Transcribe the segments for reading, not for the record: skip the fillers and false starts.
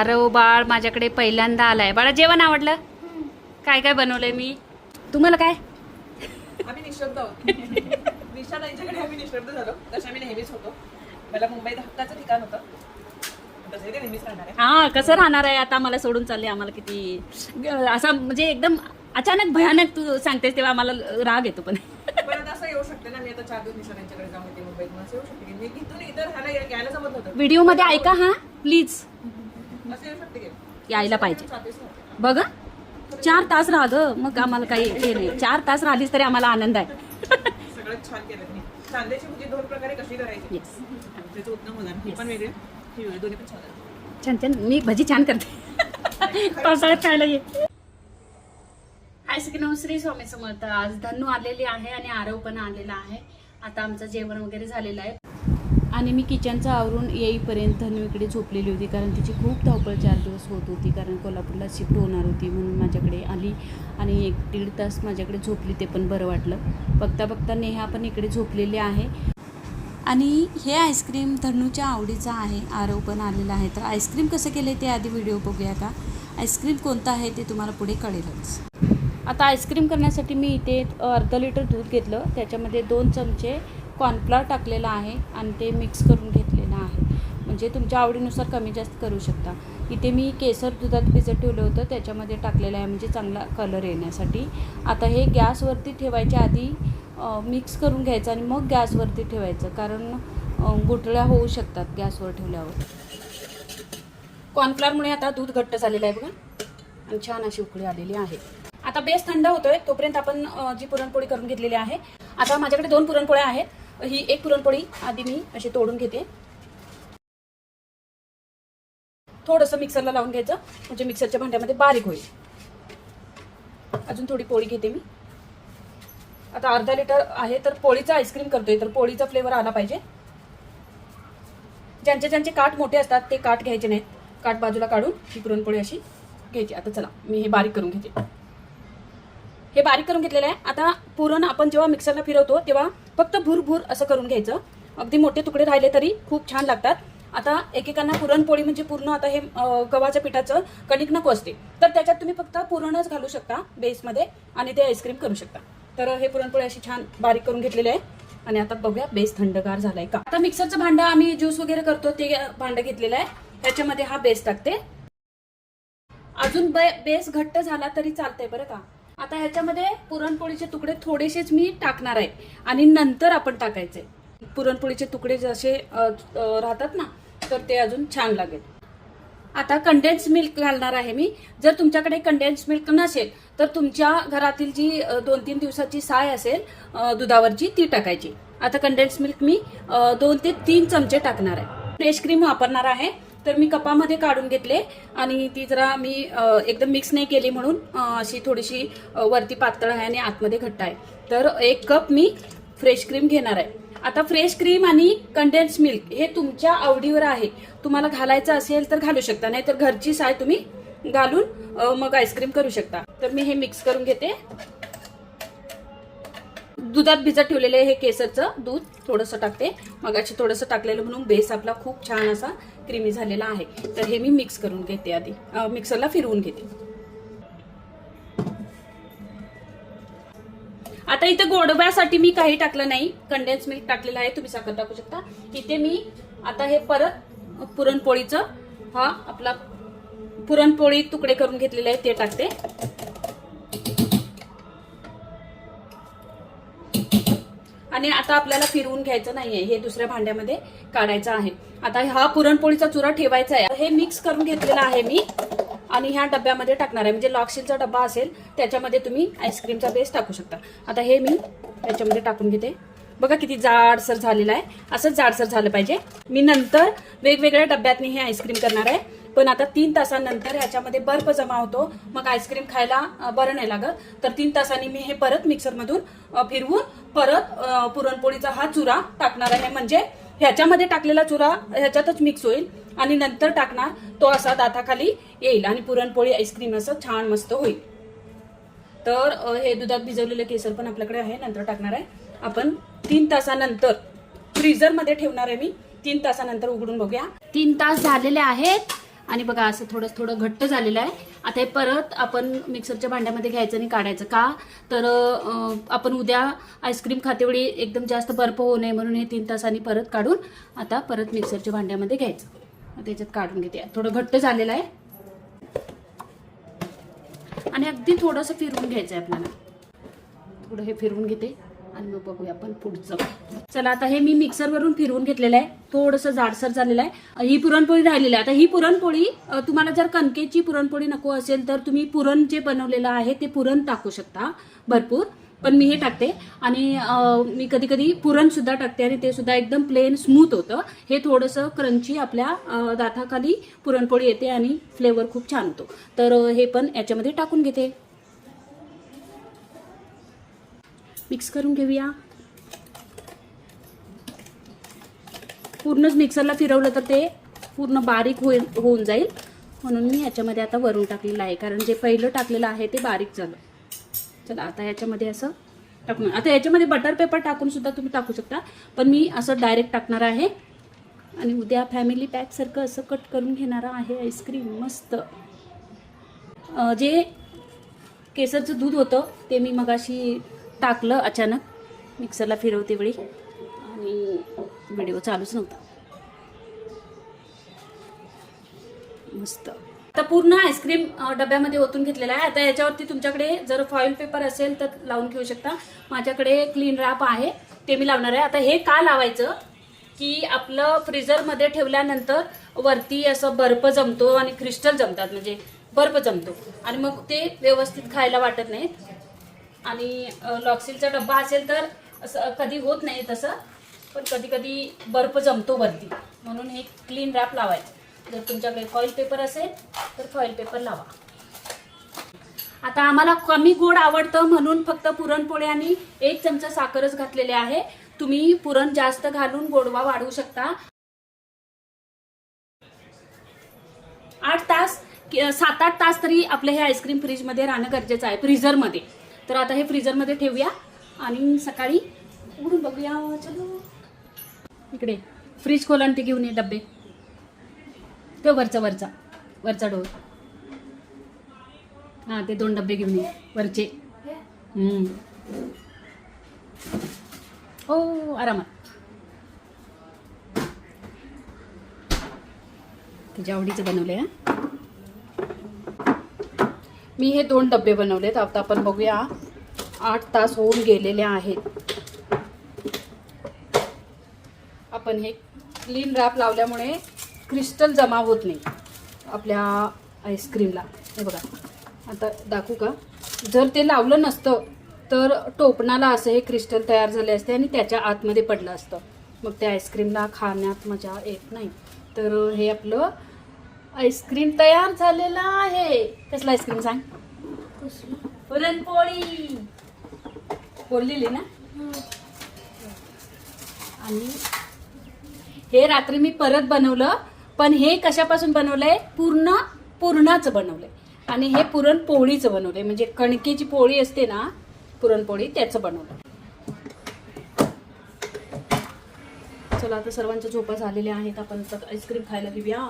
आरव बाळ माझ्याकडे पहिल्यांदा आलाय. बाळा जेवण आवडलं? काय काय बनवलंय मी? तुम्हाला काय? आम्ही निशब्द आहोत. निशा त्यांच्याकडे आम्ही निशब्द झालो. तसे आम्ही नेहमीच होतो. मला मुंबईत हक्काचं ठिकाण होतं. तसे ते नेहमीच राहणार आहे. हा, कसं राहणार आहे आता? मला सोडून चालले. आम्हाला किती असं म्हणजे एकदम अचानक भयानक तू सांगतेस तेव्हा आम्हाला राग येतो. पण आता असं येऊ शकते ना, मी आता 4 दिवस निशा त्यांच्याकडे जाऊन येते मुंबईत. असं येऊ शकते की मी इथून इतर ह्याला यायला जमत नव्हतं. व्हिडिओ मध्ये ऐका हा प्लीज. असं येऊ शकते की यायला पाहिजे. 4 दिवस राहते. बघा 4 तास राहा ग, मग आम्हाला काही हे नाही. 4 तास राहिलीस तरी आम्हाला आनंद आहे. सगळं छान केलं मी. कांद्याची भजी 2 प्रकारे कशी करायची? येस, त्याचं उत्तम होणार. ही पण वेगळी, ही वेगळी, दोन्ही पण छान आहे. छान छान. मी भजी छान करते. पावसाळ्यात खायला ये. हाय सगळ्यांना, श्री स्वामी समर्थ. आज धन्नू आलेली आहे आणि आरव पण आलेला आहे. आता आमचं जेवण वगैरे झालेलं आहे आणि मी किचनचं आवरून येईपर्यंत धन्नू इकडे झोपलेली होती, कारण तिची खूप धावपळ 4 दिवस होत होती, कारण कोल्हापूरला शिफ्ट होणार होती म्हणून माझ्याकडे आली आणि 1-1.5 तास माझ्याकडे झोपली. ते पण बरं वाटलं. बघता बघता नेहा पण इकडे झोपलेली आहे. आणि हे आईस्क्रीम धन्नूच्या आवडीचं आहे. आरव पण आलेला आहे. तर आईस्क्रीम कसं केलं आहे ते आधी व्हिडिओ बघूया का? आईस्क्रीम कोणतं आहे ते तुम्हाला पुढे कळेलच. आता आईस्क्रीम करण्यासाठी मी इथे अर्धा लिटर दूध घेतलं. त्याच्यामध्ये 2 चमचे कॉर्नफ्लॉवर टाकलेला आहे आणि ते मिक्स करून घेतलेलं आहे. म्हणजे तुमच्या आवडीनुसार कमी जास्त करू शकता. इथे मी केसर दुधात भिजत ठेवलं होतं, त्याच्यामध्ये टाकलेलं आहे म्हणजे चांगला कलर येण्यासाठी. आता हे गॅसवरती ठेवायच्या आधी मिक्स करून घ्यायचं आणि मग गॅसवरती ठेवायचं, कारण गुठळ्या होऊ शकतात गॅसवर ठेवल्यावर. कॉर्नफ्लॉवरमुळे आता दूध घट्ट झालेलं आहे बघा आणि छान अशी उकळी आलेली आहे. आता बेस थंड होतोय तोपर्यंत आपण जी पुरणपोळी करून घेतलेली आहे. आता माझ्याकडे 2 पुरणपोळ्या आहेत. ही एक पुरणपोळी आधी मी अशी तोडून घेते. थोडंसं मिक्सरला लावून घ्यायचं म्हणजे मिक्सरच्या भांड्यामध्ये बारीक होईल. अजून थोडी पोळी घेते मी. आता अर्धा लिटर आहे, तर पोळीचा आईस्क्रीम करतोय तर पोळीचा फ्लेवर आला पाहिजे. ज्यांचे काठ मोठे असतात ते काठ घ्यायचे नाहीत. काठ बाजूला काढून ही पुरणपोळी अशी घ्यायची. आता चला मी हे बारीक करून घेते. हे बारीक करून घेतलेलं आहे. आता पुरण आपण जेव्हा मिक्सरला फिरवतो तेव्हा फक्त भुरभुर असं करून घ्यायचं. अगदी मोठे तुकडे राहिले तरी खूप छान लागतात. आता एकेकांना पुरणपोळी म्हणजे पूर्ण आता हे गव्हाच्या पिठाचं कणिक नको असते, तर त्याच्यात तुम्ही फक्त पुरणच घालू शकता बेसमध्ये आणि ते आईस्क्रीम करू शकता. तर हे पुरणपोळी अशी छान बारीक करून घेतलेले आहे. आणि आता बघूया बेस थंडगार झालाय का. आता मिक्सरचं भांडं आम्ही ज्यूस वगैरे करतो ते भांडं घेतलेलं आहे. त्याच्यामध्ये हा बेस टाकते. अजून बेस घट्ट झाला तरी चालतंय बरं का. आता ह्याच्यामध्ये पुरणपोळीचे तुकडे थोडेसेच मी टाकणार आहे आणि नंतर आपण टाकायचे. पुरणपोळीचे तुकडे जसे राहतात ना, तर ते अजून छान लागेल. आता कंडेन्स मिल्क घालणार आहे मी. जर तुमच्याकडे कंडेन्स मिल्क नसेल तर तुमच्या घरातील जी 2-3 दिवसाची साय असेल दुधावरची ती टाकायची. आता कंडेन्स मिल्क मी 2 ते 3 चमचे टाकणार आहे. फ्रेश क्रीम वापरणार आहे. तर मी कपामध्ये काढून घेतले आणि ती जरा मी एकदम मिक्स नाही केली म्हणून अशी थोडीशी वरती पातळ आहे आणि आतमध्ये घट्ट आहे. तर 1 कप मी फ्रेश क्रीम घेणार आहे. आता फ्रेश क्रीम आणि कंडेन्स मिल्क हे तुमच्या आवडीवर आहे. तुम्हाला घालायचं असेल तर घालू शकता, नाही तर घरची साय तुम्ही घालून मग आईस्क्रीम करू शकता. तर मी हे मिक्स करून घेते. दुधात भिजत ठेवलेले हे केसरचं दूध थोडंसं टाकते. मगाशी थोडंसं टाकलेलं म्हणून बेस आपला खूप छान असा क्रीमी झालेला आहे. तर हे मी मिक्स करून घेते. आधी मिक्सरला फिरवून घेते. आता इथे गोडव्यासाठी मी काही टाकलं नाही, कंडेन्स मिल्क टाकलेलं आहे. तुम्ही साखर टाकू शकता. इथे मी आता हे परत पुरणपोळीचं हा आपला पुरणपोळी तुकडे करून घेतलेले आहे ते टाकते. आणि आता आपल्याला फिरवून घ्यायचं नाहीये, हे दुसऱ्या भांड्यामध्ये काढायचं आहे. आता हा पुरणपोळीचा चुरा ठेवायचा आहे. हे मिक्स करून घेतलेला आहे मी आणि ह्या डब्यामध्ये टाकणार आहे. म्हणजे लॉकशीलचा डब्बा असेल त्याच्यामध्ये तुम्ही आईस्क्रीमचा बेस टाकू शकता. आता हे मी त्याच्यामध्ये टाकून घेते. बघा किती जाडसर झालेलं आहे. असंच जाडसर झालं पाहिजे. मी नंतर वेगवेगळ्या डब्यातनी हे आईस्क्रीम करणार आहे. पण आता 3 तासांनंतर ह्याच्यामध्ये बर्फ जमा होतो, मग आईस्क्रीम खायला बरं नाही लागत. तर 3 तासांनी मी हे परत मिक्सरमधून फिरवून परत पुरणपोळीचा हा चुरा टाकणार आहे. म्हणजे ह्याच्यामध्ये टाकलेला चुरा ह्याच्यातच मिक्स होईल आणि नंतर टाकणार तो असा दाताखाली येईल आणि पुरणपोळी आईस्क्रीम असं छान मस्त होईल. तर हे दुधात भिजवलेलं केसर पण आपल्याकडे आहे, नंतर टाकणार आहे आपण. 3 तासानंतर फ्रीजरमध्ये ठेवणार आहे मी. 3 तासानंतर उघडून बघूया. 3 तास झालेले आहेत आणि बघा असं थोडं घट्ट झालेलं आहे. आता हे परत आपण मिक्सरच्या भांड्यामध्ये घ्यायचं आणि काढायचं. का तर आपण उद्या आईस्क्रीम खातेवेळी एकदम जास्त बर्फ होऊ नये म्हणून हे 3 तासांनी परत काढून आता परत मिक्सरच्या भांड्यामध्ये घ्यायचं. त्याच्यात काढून घेते. थोडं घट्ट झालेलं आहे आणि अगदी थोडंसं फिरवून घ्यायचं आहे आपल्याला. थोडं हे फिरवून घेते आणि मग बघूया आपण पुढचं. चला आता हे मी मिक्सरवरून फिरवून घेतलेलं आहे. थोडंसं जाडसर झालेलं आहे. ही पुरणपोळी राहिलेली आहे. आता ही पुरणपोळी तुम्हाला जर कणकेची पुरणपोळी नको असेल तर तुम्ही पुरण जे बनवलेलं आहे ते पुरण टाकू शकता भरपूर, पण मी हे टाकते. आणि मी कधी कधी पुरण सुद्धा टाकते आणि ते सुद्धा एकदम प्लेन स्मूथ होतं. हे थोडंसं क्रंची आपल्या दाताखाली पुरणपोळी येते आणि फ्लेवर खूप छान होतो. तर हे पण याच्यामध्ये टाकून घेते. मिक्स करून घेऊया. पूर्णच मिक्सरला फिरवलं तर ते पूर्ण बारीक होऊन जाईल, म्हणून मी याच्यामध्ये आता वरून टाकलेलं आहे, कारण जे पहिलं टाकलेलं आहे ते बारीक झालं. चला आता याच्यामध्ये असं टाकून, आता याच्यामध्ये बटर पेपर टाकून सुद्धा तुम्ही टाकू शकता, पण मी असं डायरेक्ट टाकणार आहे. आणि उद्या फॅमिली पॅक सारखं असं कट करून घेणार आहे आईस्क्रीम मस्त. जे केसरचं दूध होतं ते मी मगाशी टाकलं अचानक मिक्सरला फिरवते वेळी आणि व्हिडिओ चालूच नव्हता. मस्त. आता पूर्ण आईस्क्रीम डब्यामध्ये ओतून घेतलेला आहे. आता याच्यावरती तुमच्याकडे जर फॉईल पेपर असेल तर लावून घेऊ शकता. माझ्याकडे क्लीन रॅप आहे ते मी लावणार आहे. आता हे का लावायचं की आपलं फ्रीजरमध्ये ठेवल्यानंतर वरती असं बर्फ जमतो आणि क्रिस्टल जमतात, म्हणजे बर्फ जमतो आणि मग ते व्यवस्थित खायला वाटत नाहीत. आणि लॉक्सिलचा डब्बा असेल तर असं कधी होत नाही तसं, पण कधी कधी बर्फ जमतो वरती, म्हणून हे क्लीन रॅप लावायचं. जर तुमच्याकडे फॉईल पेपर असेल तर फॉईल पेपर लावा. आता आम्हाला कमी गोड आवडतं म्हणून फक्त पुरणपोळी आणि 1 चमचा साखरच घातलेले आहे. तुम्ही पुरण जास्त घालून गोडवा वाढवू शकता. 7-8 तास तरी आपलं हे आईस्क्रीम फ्रीजमध्ये राहणं गरजेचं आहे, फ्रीजरमध्ये. तर आता हे फ्रीजरमध्ये ठेवूया आणि सकाळी उघडून बघूया. चलो इकडे फ्रीज खोला आणि ते घेऊन ये डब्बे. ते वरचा डोर. हां ते 2 डब्बे घेऊन ये वरचे. हो आरामात. तुझ्या आवडीचं बनवलंय. मी हे 2 डब्बे बनवलेत. आता आपण बघूया. 8 तास होऊन गेलेले आहेत. आपण हे क्लीन रॅप लावल्यामुळे क्रिस्टल जमा होत नाही आपल्या आईस्क्रीमला. हे बघा आता दाखवू का. जर ते लावलं नसतं तर टोपणाला असं हे क्रिस्टल तयार झाले असते आणि त्याच्या आतमध्ये पडलं असतं, मग त्या आईस्क्रीमला खाण्यात मजा येत नाही. तर हे आपलं आईस्क्रीम तयार झालेलं आहे. कसलं आईस्क्रीम सांग. पुरणपोळी बोललेली ना. आणि हे रात्री मी परत बनवलं, पण हे कशापासून बनवलंय, पुरणाचं बनवलंय आणि हे पुरणपोळीचं बनवलंय, म्हणजे कणकेची पोळी असते ना पुरणपोळी, त्याचं बनवलं. चला आता सर्वांच्या झोपा झालेल्या आहेत, आपण आईस्क्रीम खायला घेऊया.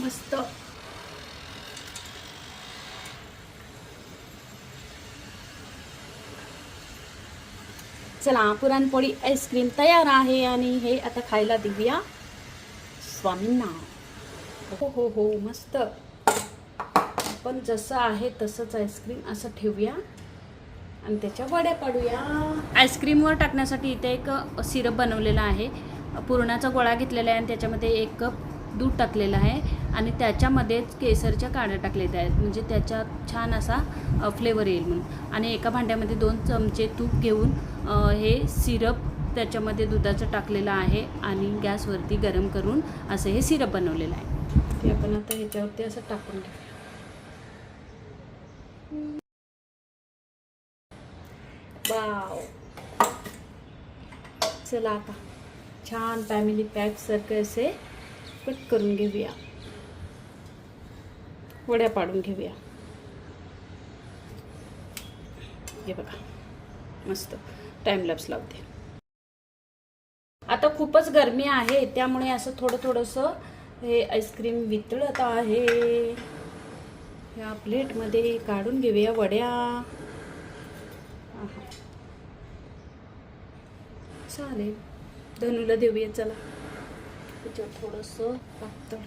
मस्त. चला पुरणपोळी आईस्क्रीम तयार आहे आणि हे आता खायला देऊया स्वामींना. हो हो हो मस्त. पण जसं आहे तसंच आईस्क्रीम असं ठेवूया आणि त्याच्या वड्या पाडूया. आईस्क्रीमवर टाकण्यासाठी इथे एक सिरप बनवलेला आहे. पुरणाचा गोळा घेतलेला आहे आणि त्याच्यामध्ये 1 कप दूध टाकलेलं आहे आणि त्याच्यामध्येच केसरच्या काड्या टाकलेल्या आहेत, म्हणजे त्याच्यात छान असा फ्लेवर येईल म्हणून. आणि एका भांड्यामध्ये 2 चमचे तूप घेऊन हे सिरप त्याच्यामध्ये दुधाचं टाकलेलं आहे आणि गॅसवरती गरम करून असं हे सिरप बनवलेलं आहे. ते आपण आता ह्याच्यावरती असं टाकून घेऊ. वाव. चला आता छान फॅमिली पॅक सारखं असे कट करून घेऊया, वड्या पाडून घेऊया. हे बघा मस्त. टाइम लॅप्स लावते. आता खूपच गरमी आहे त्यामुळे असं थोडंसं हे आईस्क्रीम वितळत आहे. ह्या प्लेटमध्ये काढून घेऊया वड्या. आहा. चालेल, धनूला देऊया. चला, त्याच्यावर थोडंसं पातळ.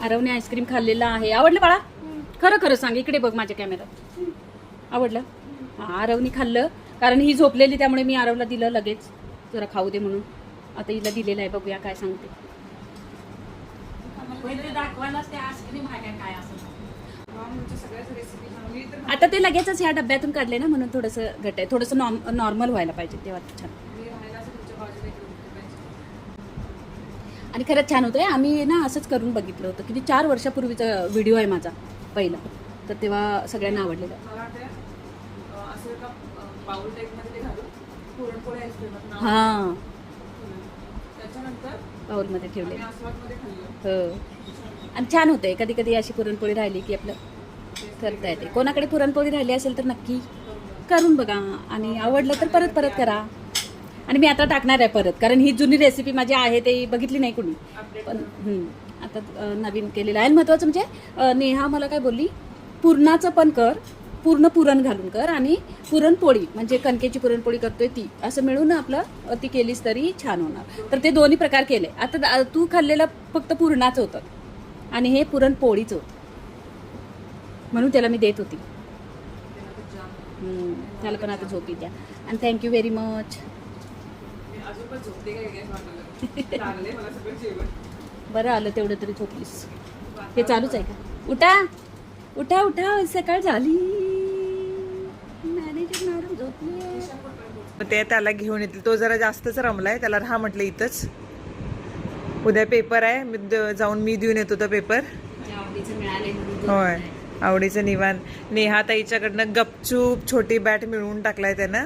आरवने आईस्क्रीम खाल्लेला आहे. आवडलं बाळा? खरं खरं सांग, इकडे बघ माझ्या कॅमेरात. आवडलं? हा, आरवनी खाल्लं कारण ही झोपलेली, त्यामुळे मी आरवला दिलं लगेच, जरा खाऊ दे म्हणून. आता हिला दिलेलं आहे, बघूया काय सांगते. आता ते लगेचच ह्या डब्यातून काढले ना, म्हणून थोडंसं घट आहे. थोडंसं नॉर्मल व्हायला पाहिजे तेव्हा छान. आणि खरंच छान होतंय. आम्ही ना असंच करून बघितलं होतं, किती 4 वर्षापूर्वीचा व्हिडिओ आहे माझा पहिला, तर तेव्हा सगळ्यांना आवडलेलं. हां, बाउलमध्ये ठेवले. हो, आणि छान होतंय. कधी कधी अशी पुरणपोळी राहिली की आपलं करता येते. कोणाकडे पुरणपोळी राहिली असेल तर नक्की करून बघा, आणि आवडलं तर परत परत करा. आणि मी आता टाकणार आहे परत, कारण ही जुनी रेसिपी माझी आहे, ते बघितली नाही कुणी, पण आता नवीन केलेलं आहे. महत्त्वाचं म्हणजे नेहा मला काय बोलली, पुरणाचं पण कर, पूर्ण पुरण घालून कर, आणि पुरणपोळी म्हणजे कणकेची पुरणपोळी करतोय ती, असं मिळून आपलं ती केलीस तरी छान होणार. तर ते दोन्ही प्रकार केले. आता तू खाल्लेलं फक्त पुरणाचं होतं आणि हे पुरणपोळीचं होतं, म्हणून त्याला मी देत होती. त्याला पण आता झोपी द्या. आणि थँक्यू व्हेरी मच. बरं आलं तेवढं तरी झोपलीस. हे चालूच आहे का? उठा उठा उठा, सकाळ झाली. मॅनेजर मॅडम झोपली. ते त्याला घेऊन येतील. तो जरा जास्तच रमलाय, त्याला राहा म्हटलं इथंच. उद्या पेपर आहे, जाऊन मी देऊन येतो तो पेपर. होय, आवडीचं निवान. नेहा ताईच्याकडनं गपचूप छोटी बॅट मिळवून टाकलाय त्यानं.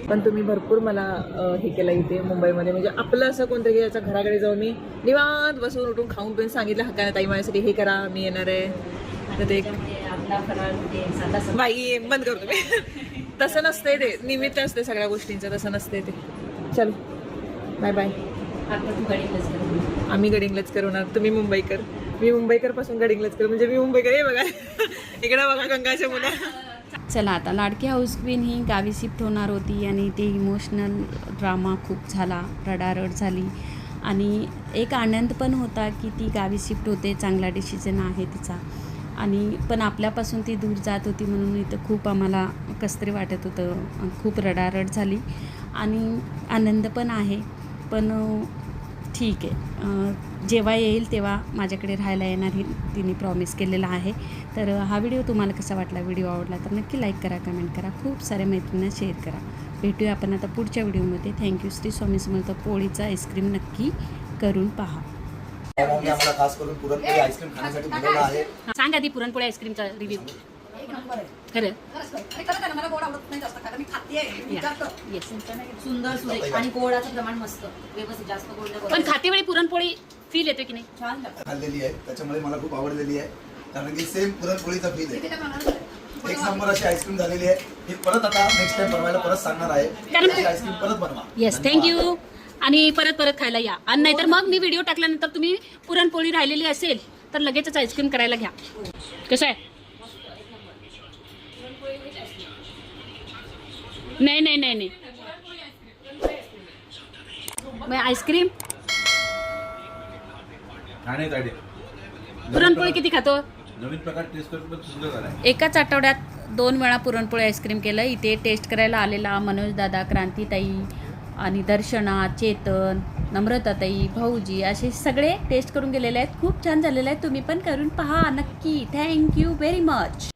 पण तुम्ही भरपूर मला हे केलं इथे मुंबईमध्ये, म्हणजे आपलं असं कोणतरी याच्या घराकडे जाऊन मी निवांत बसून उठून खाऊन पिऊन सांगितलं हक्काने, ताई माझ्यासाठी हे करा, मी येणार आहे. तर ते बाई बंद करतो मी. तसं नसतंय ते, निमित्त असते सगळ्या गोष्टींचं, तसं नसतंय ते. चल बाय बाय. आम्ही गडिंगलच करूणार, तुम्ही मुंबईकर. मी मुंबईकर पासून गडिंगलच करू, म्हणजे मी मुंबईकर. हे बघा इकडे बघा गंगाच्या मुलं. चला, आता लाडकी हाऊस क्वीन ही गावी शिफ्ट होणार होती, आणि ते इमोशनल ड्रामा खूप झाला, रडारड झाली. आणि एक आनंद पण होता की ती गावी शिफ्ट होते, चांगला डिसिजन आहे तिचा. आणि पण आपल्यापासून ती दूर जात होती, म्हणून इथं खूप आम्हाला कसतरी वाटत होतं, खूप रडारड झाली. आणि आनंद पण आहे, पण ठीक आहे, जेव्हा येईल तेव्हा माझ्याकडे राहायला येणार ही तिने प्रॉमिस केलेला आहे. तर हा व्हिडिओ तुम्हाला कसा वाटला? व्हिडिओ आवडला तर नक्की लाईक करा, कमेंट करा, खूप साऱ्या मैत्रिणींना शेअर करा. भेटूया आपण आता पुढच्या व्हिडिओमध्ये. थँक्यू. श्री स्वामी समर्थ. पोळीचा आईस्क्रीम नक्की करून पहा. आम्हाला खास करून पुरणपोळी आईस्क्रीम खाण्यासाठी बोलवलं आहे. सांग आधी पुरणपोळी आईस्क्रीमचा रिव्ह्यू. खरं मला गोड आवडत नाही जास्त खायला, मी खाते येस. सुंदर सुरेख आणि गोडाचं प्रमाण मस्त व्यवस्थित, जास्त गोड नाही. पण खाते वेळी पुरणपोळी फील येते की नाही? छान लागतं. खाल्लेली आहे, त्याच्यामुळे मला खूप आवडलेली आहे, कारण की सेम पुरणपोळीचा फील आहे. एक नंबर अशी आईस्क्रीम झालेली आहे. ही परत आता नेक्स्ट टाइम बनवायला परत सांगणार आहे, आईस्क्रीम परत बनवा. Yes, thank you. आणि परत परत खायला या. आणि नाहीतर मग मी व्हिडिओ टाकल्यानंतर तुम्ही पुरणपोळी राहिलेली असेल तर लगेचच आईस्क्रीम करायला घ्या. कसं आहे? नाही नाही नाही नाही, मग आईस्क्रीम पुरणपोळी किती खातो? नवीन प्रकार टेस्ट करून पण सुंदर झाला. एकाच आठवड्यात 2 वेळा पुरणपोळी आईस्क्रीम केलं. इथे टेस्ट करायला आलेला मनोज दादा, क्रांतीताई आणि दर्शना, चेतन, नम्रताताई, भाऊजी असे सगळे टेस्ट करून गेलेले आहेत. खूप छान झालेले आहेत. तुम्ही पण करून पहा नक्की. Thank you very much.